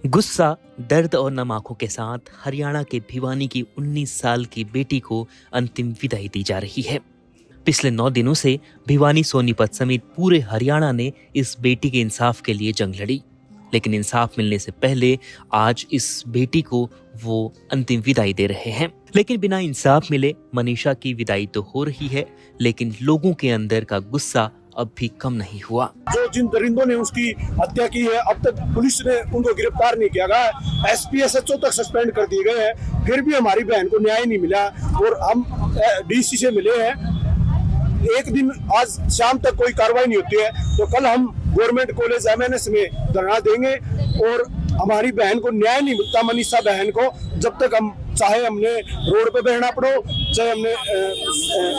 गुस्सा, दर्द और नम आंखों के साथ हरियाणा के भिवानी की 19 साल की बेटी को अंतिम विदाई दी जा रही है। पिछले 9 दिनों से भिवानी सोनीपत समेत पूरे हरियाणा ने इस बेटी के इंसाफ के लिए जंग लड़ी, लेकिन इंसाफ मिलने से पहले आज इस बेटी को वो अंतिम विदाई दे रहे हैं। लेकिन बिना इंसाफ मिले मनीषा की विदाई तो हो रही है, लेकिन लोगों के अंदर का गुस्सा अब भी कम नहीं हुआ। जो जिन दरिंदों ने उसकी हत्या की है, अब तक पुलिस ने उनको गिरफ्तार नहीं किया गया। एसपी एसएचओ तक सस्पेंड कर दिए गए हैं, फिर भी हमारी बहन को न्याय नहीं मिला। और हम डीसी से मिले हैं, एक दिन आज शाम तक कोई कार्रवाई नहीं होती है, तो कल हम गवर्नमेंट कॉलेज एमएनएस में धरना देंगे। और हमारी बहन को न्याय नहीं मिलता, मनीषा बहन को, जब तक हम चाहे हमने रोड पे बैठना पड़ो, चाहे हमने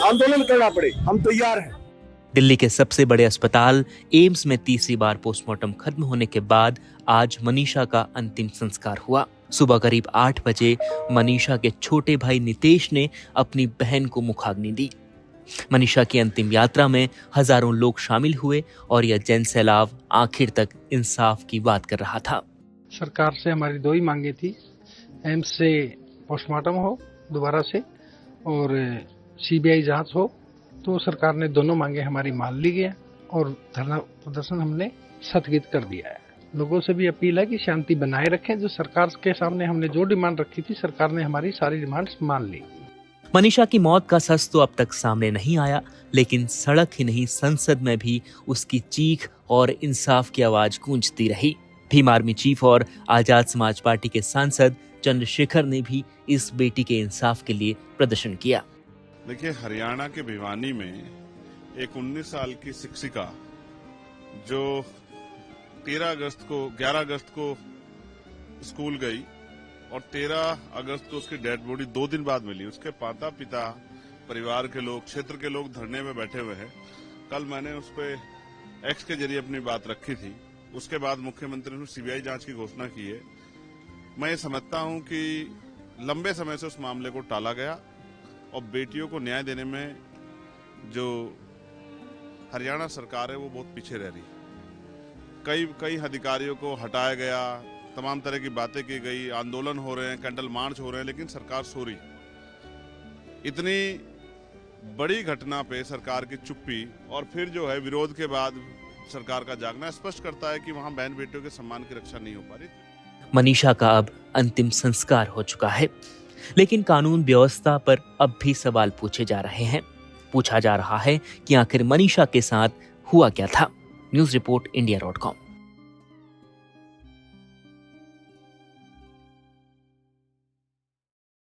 आंदोलन करना पड़े, हम तैयार हैं। दिल्ली के सबसे बड़े अस्पताल एम्स में तीसरी बार पोस्टमार्टम खत्म होने के बाद आज मनीषा का अंतिम संस्कार हुआ। सुबह करीब 8 बजे मनीषा के छोटे भाई नितेश ने अपनी बहन को मुखाग्नि दी। मनीषा की अंतिम यात्रा में हजारों लोग शामिल हुए और यह जन सैलाब आखिर तक इंसाफ की बात कर रहा था। सरकार से हमारी 2 ही मांगे थी, एम्स से पोस्टमार्टम हो दोबारा से और सीबीआई जांच हो। तो सरकार ने दोनों मांगे हमारी मान ली गया और धरना प्रदर्शन हमने स्थगित कर दिया है। लोगों से भी अपील है कि शांति बनाए रखें। जो सरकार के सामने हमने जो डिमांड रखी थी, सरकार ने हमारी सारी डिमांड्स मान ली। मनीषा की मौत का सच तो अब तक सामने नहीं आया, लेकिन सड़क ही नहीं संसद में भी उसकी चीख और इंसाफ की आवाज गूंजती रही। भीम आर्मी चीफ और आजाद समाज पार्टी के सांसद चंद्रशेखर ने भी इस बेटी के इंसाफ के लिए प्रदर्शन किया। देखिए, हरियाणा के भिवानी में एक 19 साल की शिक्षिका जो 11 अगस्त को स्कूल गई और 13 अगस्त को उसकी डेड बॉडी 2 दिन बाद मिली। उसके माता पिता, परिवार के लोग, क्षेत्र के लोग धरने में बैठे हुए हैं। कल मैंने उस पर एक्स के जरिए अपनी बात रखी थी। उसके बाद मुख्यमंत्री ने सीबीआई जांच की घोषणा की है। मैं ये समझता हूं कि लंबे समय से उस मामले को टाला गया और बेटियों को न्याय देने में जो हरियाणा सरकार है वो बहुत पीछे रह रही। कई अधिकारियों को हटाया गया, तमाम तरह की बातें की गई, आंदोलन हो रहे हैं, कैंडल मार्च हो रहे हैं, लेकिन सरकार सो रही। इतनी बड़ी घटना पे सरकार की चुप्पी और फिर जो है विरोध के बाद सरकार का जागना स्पष्ट करता है कि वहां बहन बेटियों के सम्मान की रक्षा नहीं हो पा रही। मनीषा का अब अंतिम संस्कार हो चुका है, लेकिन कानून व्यवस्था पर अब भी सवाल पूछे जा रहे हैं। पूछा जा रहा है कि आखिर मनीषा के साथ हुआ क्या था। News report इंडिया.com।